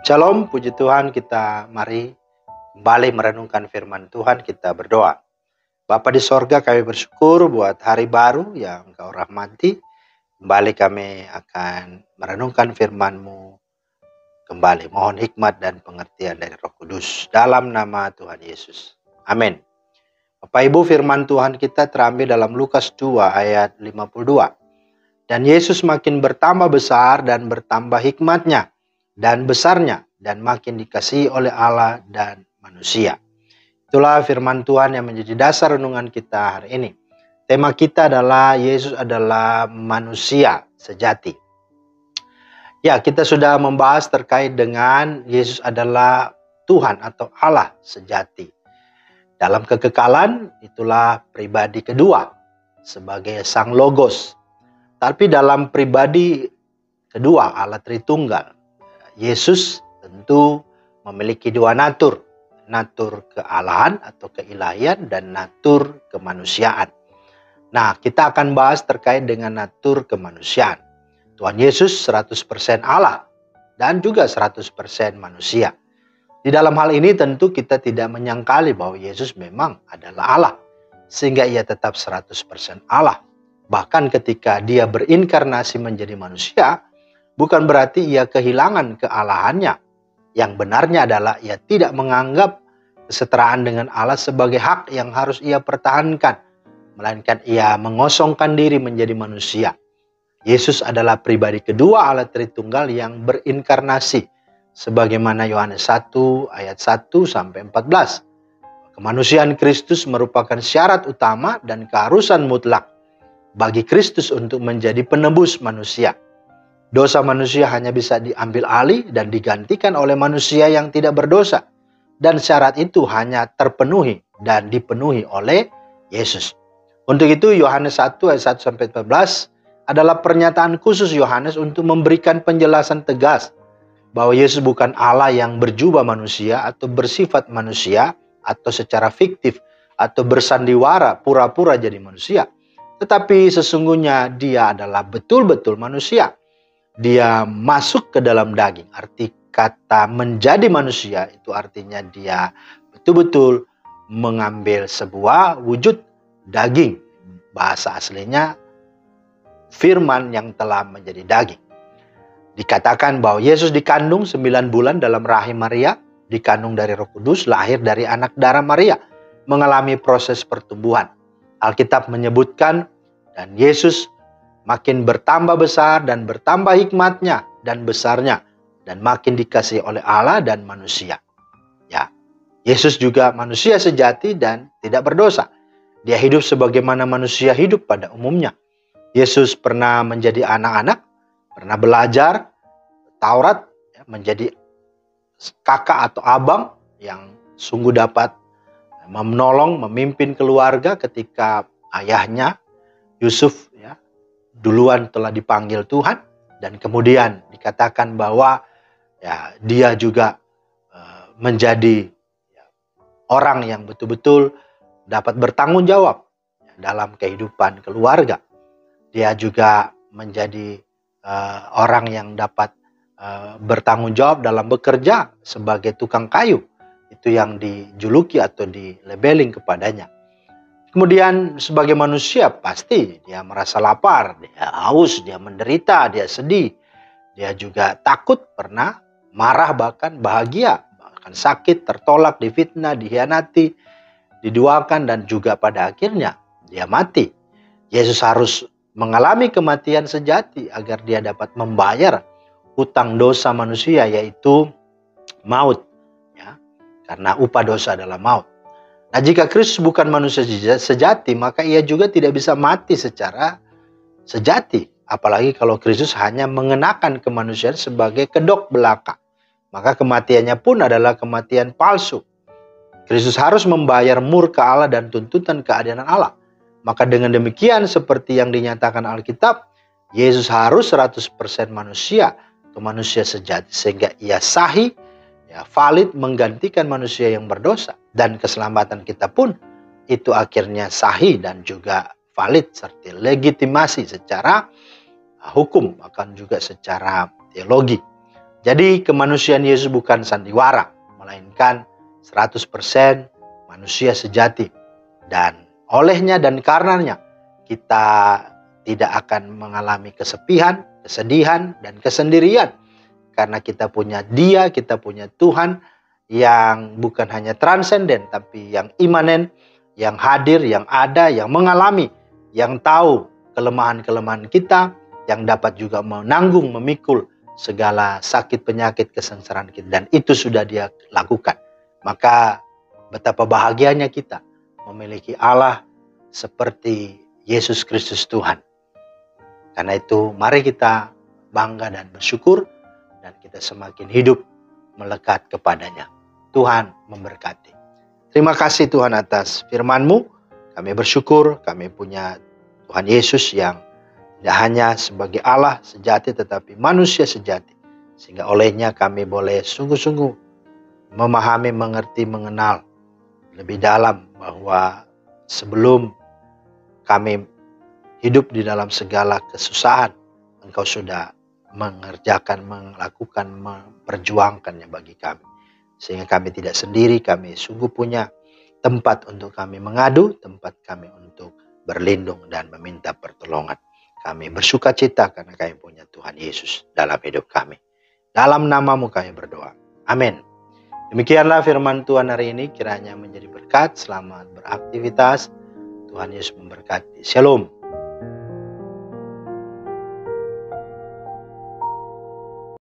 Shalom, puji Tuhan, kita mari kembali merenungkan firman Tuhan, kita berdoa. Bapa di sorga, kami bersyukur buat hari baru yang Engkau rahmati. Kembali kami akan merenungkan firman-Mu kembali. Mohon hikmat dan pengertian dari Roh Kudus. Dalam nama Tuhan Yesus. Amin. Bapak Ibu, firman Tuhan kita terambil dalam Lukas 2 ayat 52. Dan Yesus makin bertambah besar dan bertambah hikmatnya dan besarnya, dan makin dikasihi oleh Allah dan manusia. Itulah firman Tuhan yang menjadi dasar renungan kita hari ini. Tema kita adalah Yesus adalah manusia sejati. Ya, kita sudah membahas terkait dengan Yesus adalah Tuhan atau Allah sejati. Dalam kekekalan, itulah pribadi kedua sebagai Sang Logos. Tapi dalam pribadi kedua, Allah Tritunggal, Yesus tentu memiliki dua natur. Natur kealahan atau keilahian dan natur kemanusiaan. Nah, kita akan bahas terkait dengan natur kemanusiaan. Tuhan Yesus 100% Allah dan juga 100% manusia. Di dalam hal ini tentu kita tidak menyangkali bahwa Yesus memang adalah Allah. Sehingga ia tetap 100% Allah. Bahkan ketika dia berinkarnasi menjadi manusia, bukan berarti ia kehilangan kealahannya. Yang benarnya adalah ia tidak menganggap kesetaraan dengan Allah sebagai hak yang harus ia pertahankan. Melainkan ia mengosongkan diri menjadi manusia. Yesus adalah pribadi kedua Allah Tritunggal yang berinkarnasi. Sebagaimana Yohanes 1 ayat 1 sampai 14. Kemanusiaan Kristus merupakan syarat utama dan keharusan mutlak bagi Kristus untuk menjadi penebus manusia. Dosa manusia hanya bisa diambil alih dan digantikan oleh manusia yang tidak berdosa. Dan syarat itu hanya terpenuhi dan dipenuhi oleh Yesus. Untuk itu Yohanes 1 ayat 1 sampai 14 adalah pernyataan khusus Yohanes untuk memberikan penjelasan tegas bahwa Yesus bukan Allah yang berjubah manusia atau bersifat manusia atau secara fiktif atau bersandiwara pura-pura jadi manusia. Tetapi sesungguhnya dia adalah betul-betul manusia. Dia masuk ke dalam daging. Arti kata menjadi manusia itu artinya dia betul-betul mengambil sebuah wujud daging. Bahasa aslinya firman yang telah menjadi daging. Dikatakan bahwa Yesus dikandung 9 bulan dalam rahim Maria, dikandung dari Roh Kudus, lahir dari anak darah Maria, mengalami proses pertumbuhan. Alkitab menyebutkan dan Yesus makin bertambah besar dan bertambah hikmatnya dan besarnya, dan makin dikasihi oleh Allah dan manusia. Ya, Yesus juga manusia sejati dan tidak berdosa. Dia hidup sebagaimana manusia hidup pada umumnya. Yesus pernah menjadi anak-anak, pernah belajar Taurat, menjadi kakak atau abang yang sungguh dapat menolong, memimpin keluarga ketika ayahnya Yusuf duluan telah dipanggil Tuhan, dan kemudian dikatakan bahwa dia juga menjadi orang yang betul-betul dapat bertanggung jawab dalam kehidupan keluarga. Dia juga menjadi orang yang dapat bertanggung jawab dalam bekerja sebagai tukang kayu. Itu yang dijuluki atau dilabeling kepadanya. Kemudian sebagai manusia pasti dia merasa lapar, dia haus, dia menderita, dia sedih. Dia juga takut, pernah marah, bahkan bahagia, bahkan sakit, tertolak, difitnah, dikhianati, diduakan, dan juga pada akhirnya dia mati. Yesus harus mengalami kematian sejati agar dia dapat membayar hutang dosa manusia, yaitu maut. Karena upah dosa adalah maut. Nah, jika Kristus bukan manusia sejati, maka ia juga tidak bisa mati secara sejati. Apalagi kalau Kristus hanya mengenakan kemanusiaan sebagai kedok belaka. Maka kematiannya pun adalah kematian palsu. Kristus harus membayar murka Allah dan tuntutan keadilan Allah. Maka dengan demikian seperti yang dinyatakan Alkitab, Yesus harus 100% manusia atau manusia sejati. Sehingga ia sahih, valid menggantikan manusia yang berdosa. Dan keselamatan kita pun itu akhirnya sahih dan juga valid serta legitimasi secara hukum, bahkan juga secara teologi. Jadi kemanusiaan Yesus bukan sandiwara, melainkan 100% manusia sejati. Dan olehnya dan karenanya kita tidak akan mengalami kesepian, kesedihan, dan kesendirian. Karena kita punya Dia, kita punya Tuhan yang bukan hanya transenden, tapi yang imanen, yang hadir, yang ada, yang mengalami, yang tahu kelemahan-kelemahan kita, yang dapat juga menanggung, memikul segala sakit, penyakit, kesengsaraan kita. Dan itu sudah Dia lakukan. Maka betapa bahagianya kita memiliki Allah seperti Yesus Kristus Tuhan. Karena itu mari kita bangga dan bersyukur, dan kita semakin hidup melekat kepadanya. Tuhan memberkati. Terima kasih Tuhan atas firman-Mu. Kami bersyukur kami punya Tuhan Yesus yang tidak hanya sebagai Allah sejati, tetapi manusia sejati. Sehingga olehnya kami boleh sungguh-sungguh memahami, mengerti, mengenal lebih dalam bahwa sebelum kami hidup di dalam segala kesusahan, Engkau sudah mengerjakan, melakukan, memperjuangkannya bagi kami. Sehingga kami tidak sendiri, kami sungguh punya tempat untuk kami mengadu, tempat kami untuk berlindung dan meminta pertolongan. Kami bersuka cita karena kami punya Tuhan Yesus dalam hidup kami. Dalam nama-Mu kami berdoa. Amin. Demikianlah firman Tuhan hari ini, kiranya menjadi berkat. Selamat beraktivitas. Tuhan Yesus memberkati. Shalom.